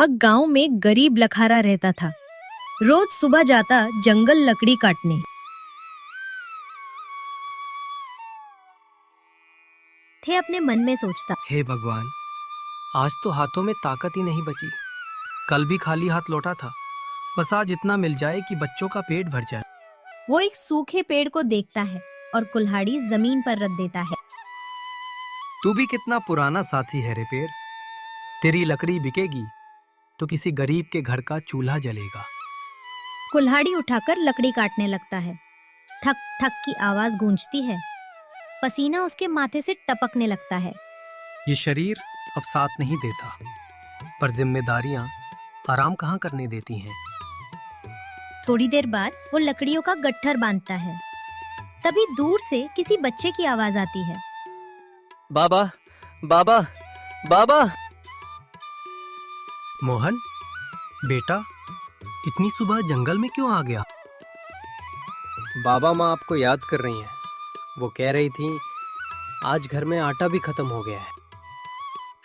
एक गांव में गरीब लखारा रहता था। रोज सुबह जाता जंगल लकड़ी काटने। थे अपने मन में सोचता, हे भगवान, आज तो हाथों में ताकत ही नहीं बची। कल भी खाली हाथ लौटा था। बस आज इतना मिल जाए कि बच्चों का पेट भर जाए। वो एक सूखे पेड़ को देखता है और कुल्हाड़ी जमीन पर रख देता है। तू भी कितना पुराना साथी है रे पेड़। तेरी लकड़ी बिकेगी तो किसी गरीब के घर का चूल्हा जलेगा। कुल्हाड़ी उठाकर लकड़ी काटने लगता है। ठक ठक की आवाज गूंजती है। पसीना उसके माथे से टपकने लगता है। ये शरीर अब साथ नहीं देता, पर जिम्मेदारियां आराम कहाँ करने देती हैं। थोड़ी देर बाद वो लकड़ियों का गट्ठर बांधता है। तभी दूर से किसी बच्चे की आवाज आती है। बाबा, बाबा, बाबा। मोहन, बेटा, इतनी सुबह जंगल में क्यों आ गया? बाबा, माँ आपको याद कर रही हैं। वो कह रही थी आज घर में आटा भी खत्म हो गया है।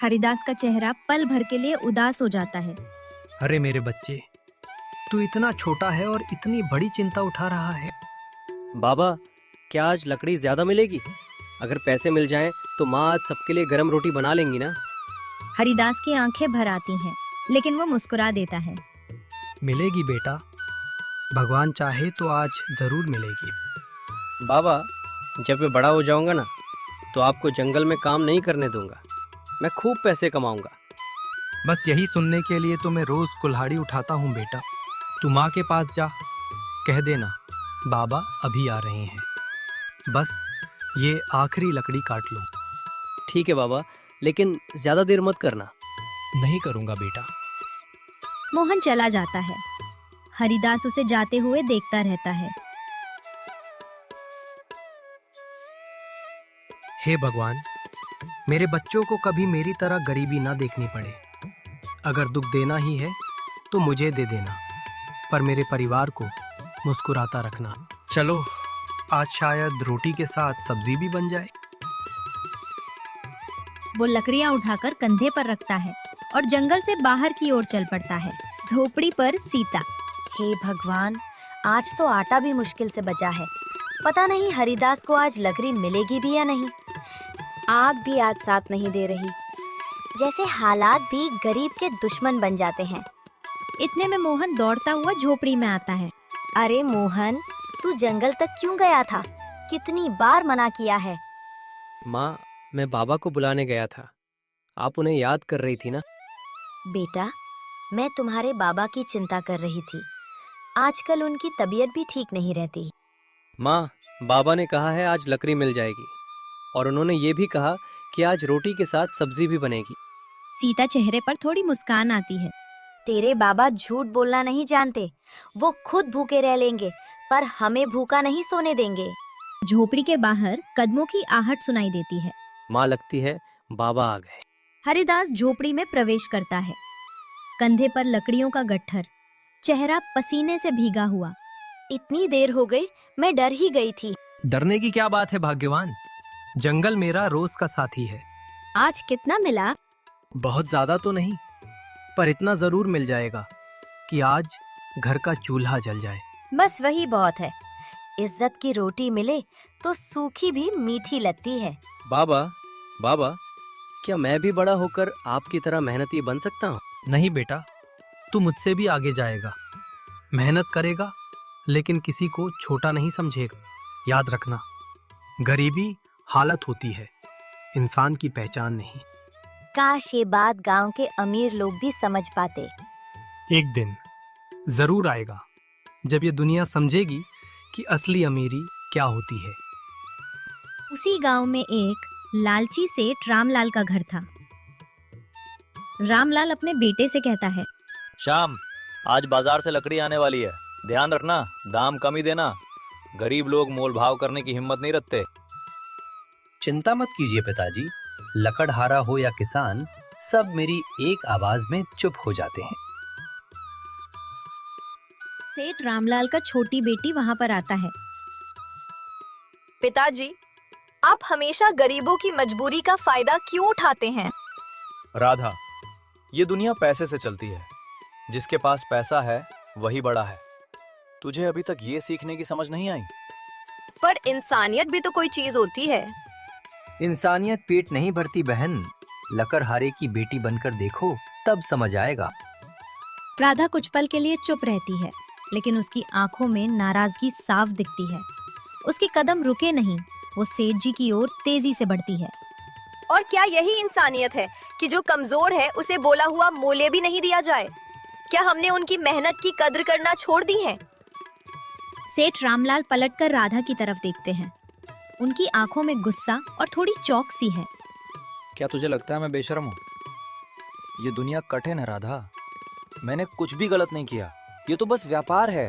हरिदास का चेहरा पल भर के लिए उदास हो जाता है। अरे मेरे बच्चे, तू इतना छोटा है और इतनी बड़ी चिंता उठा रहा है। बाबा, क्या आज लकड़ी ज्यादा मिलेगी? अगर पैसे मिल जाएं तो माँ आज सबके लिए गरम रोटी बना लेंगी ना? हरिदास की आंखें भर आती हैं, लेकिन वो मुस्कुरा देता है। मिलेगी बेटा, भगवान चाहे तो आज जरूर मिलेगी। बाबा, जब मैं बड़ा हो जाऊंगा ना, तो आपको जंगल में काम नहीं करने दूंगा। मैं खूब पैसे कमाऊंगा। बस यही सुनने के लिए तो मैं रोज कुल्हाड़ी उठाता हूँ बेटा। तू माँ के पास जा, कह देना बाबा अभी आ रहे हैं। बस ये आखिरी लकड़ी काट लो। ठीक है बाबा, लेकिन ज्यादा देर मत करना। नहीं करूँगा बेटा। मोहन चला जाता है। हरिदास उसे जाते हुए देखता रहता है। हे भगवान, मेरे बच्चों को कभी मेरी तरह गरीबी ना देखनी पड़े। अगर दुख देना ही है तो मुझे दे देना, पर मेरे परिवार को मुस्कुराता रखना। चलो, आज शायद रोटी के साथ सब्जी भी बन जाए। वो लकड़ियां उठाकर कंधे पर रखता है और जंगल से बाहर की ओर चल पड़ता है। झोपड़ी पर सीता। हे भगवान, आज तो आटा भी मुश्किल से बचा है। पता नहीं हरिदास को आज लकड़ी मिलेगी भी या नहीं। आग भी आज साथ नहीं दे रही। जैसे हालात भी गरीब के दुश्मन बन जाते हैं। इतने में मोहन दौड़ता हुआ झोपड़ी में आता है। अरे मोहन, तू जंगल तक क्यों गया था? कितनी बार मना किया है। माँ, मैं बाबा को बुलाने गया था। आप उन्हें याद कर रही थी ना? बेटा, मैं तुम्हारे बाबा की चिंता कर रही थी। आजकल उनकी तबीयत भी ठीक नहीं रहती। माँ, बाबा ने कहा है आज लकड़ी मिल जाएगी, और उन्होंने ये भी कहा कि आज रोटी के साथ सब्जी भी बनेगी। सीता चेहरे पर थोड़ी मुस्कान आती है। तेरे बाबा झूठ बोलना नहीं जानते। वो खुद भूखे रह लेंगे, पर हमें भूखा नहीं सोने देंगे। झोपड़ी के बाहर कदमों की आहट सुनाई देती है। माँ, लगती है बाबा आ गए। हरिदास झोपड़ी में प्रवेश करता है। कंधे पर लकड़ियों का गट्ठर, चेहरा पसीने से भीगा हुआ। इतनी देर हो गई, मैं डर ही गई थी। डरने की क्या बात है भाग्यवान, जंगल मेरा रोज का साथी है। आज कितना मिला? बहुत ज्यादा तो नहीं, पर इतना जरूर मिल जाएगा कि आज घर का चूल्हा जल जाए। बस वही बहुत है। इज्जत की रोटी मिले तो सूखी भी मीठी लगती है। बाबा, बाबा, क्या मैं भी बड़ा होकर आपकी तरह मेहनती बन सकता हूँ? नहीं बेटा, तू मुझसे भी आगे जाएगा। मेहनत करेगा, लेकिन किसी को छोटा नहीं समझेगा। याद रखना, गरीबी हालत होती है, इंसान की पहचान नहीं। काश ये बात गांव के अमीर लोग भी समझ पाते। एक दिन जरूर आएगा जब ये दुनिया समझेगी कि असली अमीरी क्या होती है। उसी गांव में एक लालची सेठ रामलाल का घर था। रामलाल अपने बेटे से कहता है, श्याम, आज बाजार से लकड़ी आने वाली है। ध्यान रखना, दाम कम ही देना। गरीब लोग मोल भाव करने की हिम्मत नहीं रखते। चिंता मत कीजिए पिताजी, लकड़हारा हो या किसान, सब मेरी एक आवाज में चुप हो जाते हैं। सेठ रामलाल का छोटी बेटी वहां पर आता है। पिताजी, आप हमेशा गरीबों की मजबूरी का फायदा क्यों उठाते हैं? राधा, ये दुनिया पैसे से चलती है। जिसके पास पैसा है वही बड़ा है। तुझे अभी तक ये सीखने की समझ नहीं आई? पर इंसानियत भी तो कोई चीज होती है। इंसानियत पेट नहीं भरती बहन, लकड़हारे की बेटी बनकर देखो, तब समझ आएगा। राधा कुछ पल के लिए चुप रहती है, लेकिन उसकी आंखों में नाराजगी साफ दिखती है। उसके कदम रुके नहीं, वो सेठ जी की ओर तेजी से बढ़ती है। और क्या यही इंसानियत है कि जो कमजोर है उसे बोला हुआ मूल्य भी नहीं दिया जाए? क्या हमने उनकी मेहनत की कद्र करना छोड़ दी है? सेठ रामलाल पलटकर राधा की तरफ देखते हैं। उनकी आंखों में गुस्सा और थोड़ी चौकसी है। क्या तुझे लगता है मैं बेशर्म हूँ? ये दुनिया कठिन है राधा। मैंने कुछ भी गलत नहीं किया। ये तो बस व्यापार है।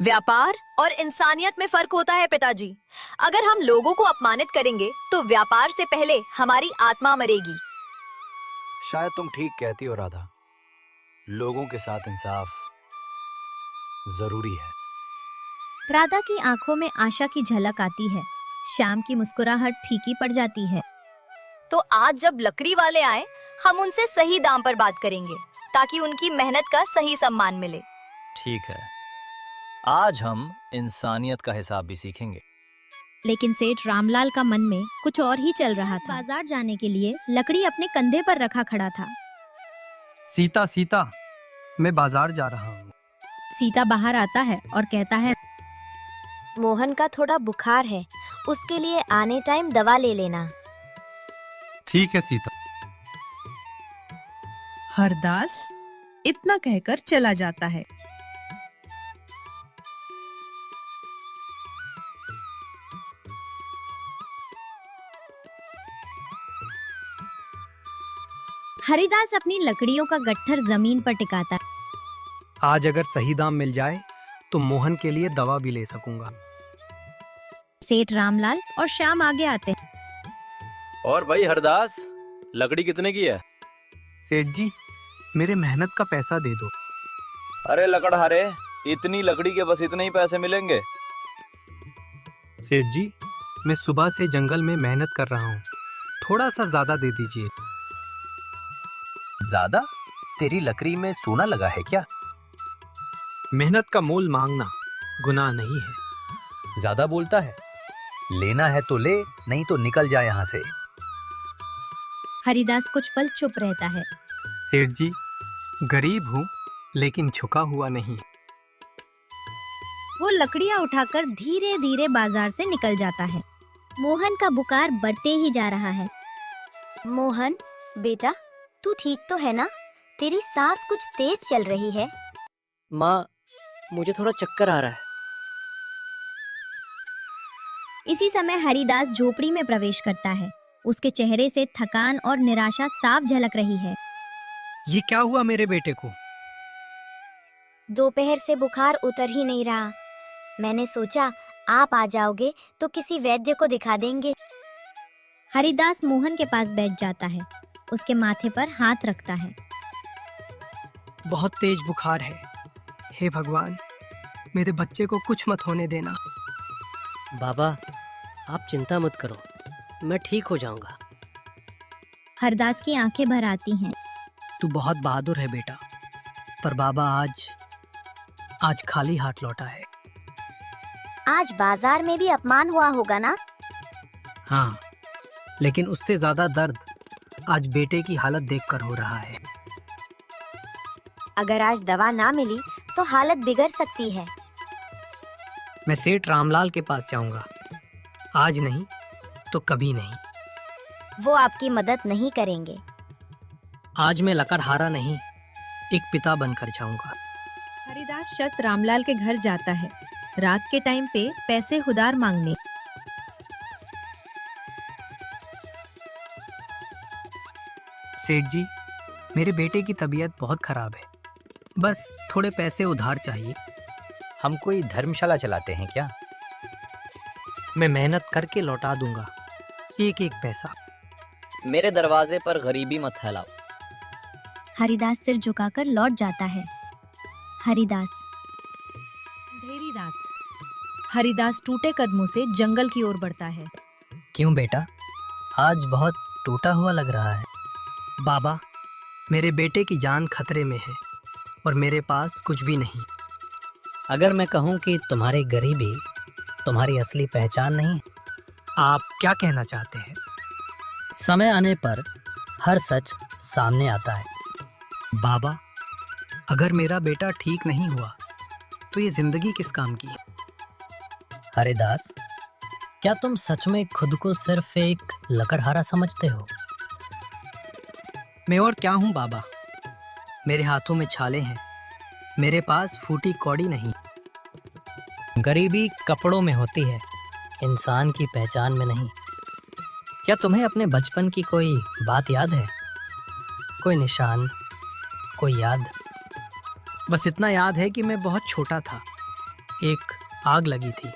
व्यापार और इंसानियत में फर्क होता है पिताजी। अगर हम लोगों को अपमानित करेंगे तो व्यापार से पहले हमारी आत्मा मरेगी। शायद तुम ठीक कहती हो राधा। लोगों के साथ इंसाफ जरूरी है। राधा की आंखों में आशा की झलक आती है। श्याम की मुस्कुराहट फीकी पड़ जाती है। तो आज जब लकड़ी वाले आए, हम उनसे सही दाम पर बात करेंगे ताकि उनकी मेहनत का सही सम्मान मिले। ठीक है, आज हम इंसानियत का हिसाब भी सीखेंगे। लेकिन सेठ रामलाल का मन में कुछ और ही चल रहा था। बाजार जाने के लिए लकड़ी अपने कंधे पर रखा खड़ा था। सीता सीता, मैं बाजार जा रहा हूँ। सीता बाहर आता है और कहता है, मोहन का थोड़ा बुखार है, उसके लिए आने टाइम दवा ले लेना। ठीक है सीता। हरदास इतना कहकर चला जाता है। हरिदास अपनी लकड़ियों का गट्ठर जमीन पर टिकाता है। आज अगर सही दाम मिल जाए तो मोहन के लिए दवा भी ले सकूंगा। सेठ रामलाल और श्याम आगे आते हैं। और भाई हरदास, लकड़ी कितने की है? सेठ जी, मेरे मेहनत का पैसा दे दो। अरे लकड़हारे, इतनी लकड़ी के बस इतने ही पैसे मिलेंगे? सेठ जी, मैं सुबह से जंगल में मेहनत कर रहा हूँ, थोड़ा सा ज्यादा दे दीजिए। ज्यादा? तेरी लकड़ी में सोना लगा है क्या? मेहनत का मोल मांगना गुनाह नहीं है। ज्यादा बोलता है। लेना है तो ले, नहीं तो निकल जा यहाँ से। हरिदास कुछ पल चुप रहता है। सेठ जी, गरीब हूँ लेकिन झुका हुआ नहीं। वो लकड़ियां उठाकर धीरे धीरे बाजार से निकल जाता है। मोहन का बुखार बढ़ते ही जा रहा है। मोहन बेटा, तू ठीक तो है ना? तेरी सांस कुछ तेज चल रही है। माँ, मुझे थोड़ा चक्कर आ रहा है। इसी समय हरिदास झोपड़ी में प्रवेश करता है। उसके चेहरे से थकान और निराशा साफ झलक रही है। ये क्या हुआ मेरे बेटे को? दोपहर से बुखार उतर ही नहीं रहा। मैंने सोचा आप आ जाओगे तो किसी वैद्य को दिखा देंगे। हरिदास मोहन के पास बैठ जाता है। उसके माथे पर हाथ रखता है। बहुत तेज बुखार है। हे भगवान, मेरे बच्चे को कुछ मत होने देना। बाबा, आप चिंता मत करो, मैं ठीक हो जाऊंगा। हरदास की आंखें भर आती हैं। तू बहुत बहादुर है बेटा, पर बाबा आज खाली हाथ लौटा है। आज बाजार में भी अपमान हुआ होगा ना? हाँ, लेकिन उससे ज्यादा दर्द आज बेटे की हालत देखकर हो रहा है। अगर आज दवा ना मिली तो हालत बिगड़ सकती है। मैं सेठ रामलाल के पास जाऊंगा। आज नहीं तो कभी नहीं। वो आपकी मदद नहीं करेंगे। आज मैं लकड़हारा नहीं, एक पिता बनकर जाऊंगा। हरिदास शत रामलाल के घर जाता है, रात के टाइम पे पैसे उधार मांगने। सेठ जी, मेरे बेटे की तबीयत बहुत खराब है, बस थोड़े पैसे उधार चाहिए। हम कोई धर्मशाला चलाते हैं क्या? मैं मेहनत करके लौटा दूंगा, एक एक पैसा। मेरे दरवाजे पर गरीबी मत फैलाओ। हरिदास सिर झुकाकर लौट जाता है। हरिदास। अंधेरी रात। हरिदास टूटे कदमों से जंगल की ओर बढ़ता है। क्यों बेटा, आज बहुत टूटा हुआ लग रहा है। बाबा, मेरे बेटे की जान खतरे में है और मेरे पास कुछ भी नहीं। अगर मैं कहूँ कि तुम्हारी गरीबी तुम्हारी असली पहचान नहीं, आप क्या कहना चाहते हैं? समय आने पर हर सच सामने आता है। बाबा, अगर मेरा बेटा ठीक नहीं हुआ तो ये जिंदगी किस काम की? हरिदास, क्या तुम सच में खुद को सिर्फ एक लकड़हारा समझते हो? मैं और क्या हूँ बाबा? मेरे हाथों में छाले हैं, मेरे पास फूटी कौड़ी नहीं। गरीबी कपड़ों में होती है, इंसान की पहचान में नहीं। क्या तुम्हें अपने बचपन की कोई बात याद है? कोई निशान, कोई याद? बस इतना याद है कि मैं बहुत छोटा था, एक आग लगी थी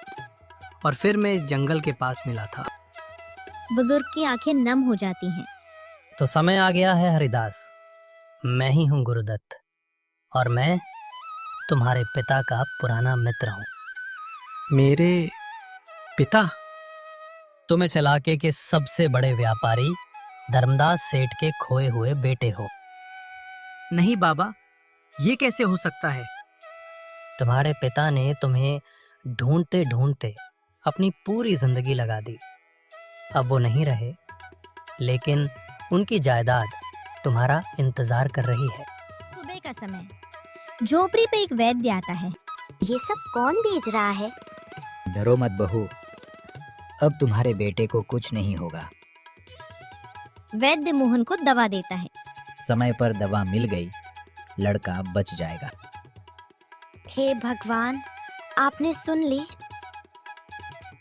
और फिर मैं इस जंगल के पास मिला था। बुजुर्ग की आंखें नम हो जाती हैं। तो समय आ गया है हरिदास। मैं ही हूँ गुरुदत्त और मैं तुम्हारे पिता का पुराना मित्र हूँ। मेरे पिता? तुम इस इलाके के सबसे बड़े व्यापारी धर्मदास सेठ के खोए हुए बेटे हो। नहीं बाबा, ये कैसे हो सकता है? तुम्हारे पिता ने तुम्हें ढूंढते ढूंढते अपनी पूरी जिंदगी लगा दी। अब वो नहीं रहे, लेकिन उनकी जायदाद तुम्हारा इंतजार कर रही है। सुबह का समय, झोपड़ी पे एक वैद्य आता है। ये सब कौन भेज रहा है? डरो मत बहू, अब तुम्हारे बेटे को कुछ नहीं होगा। वैद्य मोहन को दवा देता है। समय पर दवा मिल गई, लड़का बच जाएगा। हे भगवान, आपने सुन ली।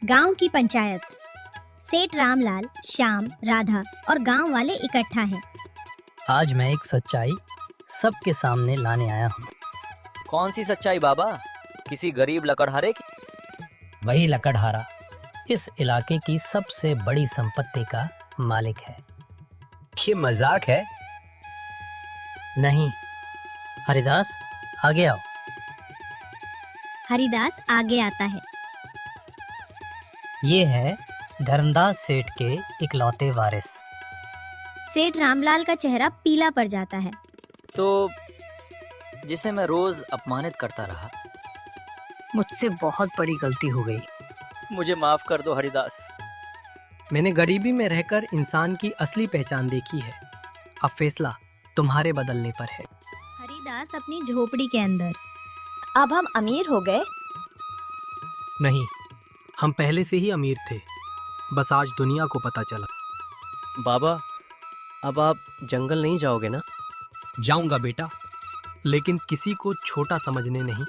गांव की पंचायत। सेठ रामलाल, श्याम, राधा और गांव वाले इकट्ठा हैं। आज मैं एक सच्चाई सबके सामने लाने आया हूँ। कौन सी सच्चाई बाबा? किसी गरीब लकड़हारे की? वही लकड़हारा इस इलाके की सबसे बड़ी संपत्ति का मालिक है। ये मजाक है? नहीं, हरिदास आगे आओ। हरिदास आगे आता है। ये है धर्मदास सेठ के इकलौते वारिस। सेठ रामलाल का चेहरा पीला पड़ जाता है। तो जिसे मैं रोज अपमानित करता रहा, मुझसे बहुत बड़ी गलती हो गई। मुझे माफ कर दो हरिदास। मैंने गरीबी में रहकर इंसान की असली पहचान देखी है। अब फैसला तुम्हारे बदलने पर है। हरिदास अपनी झोपड़ी के अंदर। अब हम अमीर हो गए? नहीं, हम पहले से ही अमीर थे, बस आज दुनिया को पता चला। बाबा, अब आप जंगल नहीं जाओगे ना? जाऊंगा बेटा, लेकिन किसी को छोटा समझने नहीं।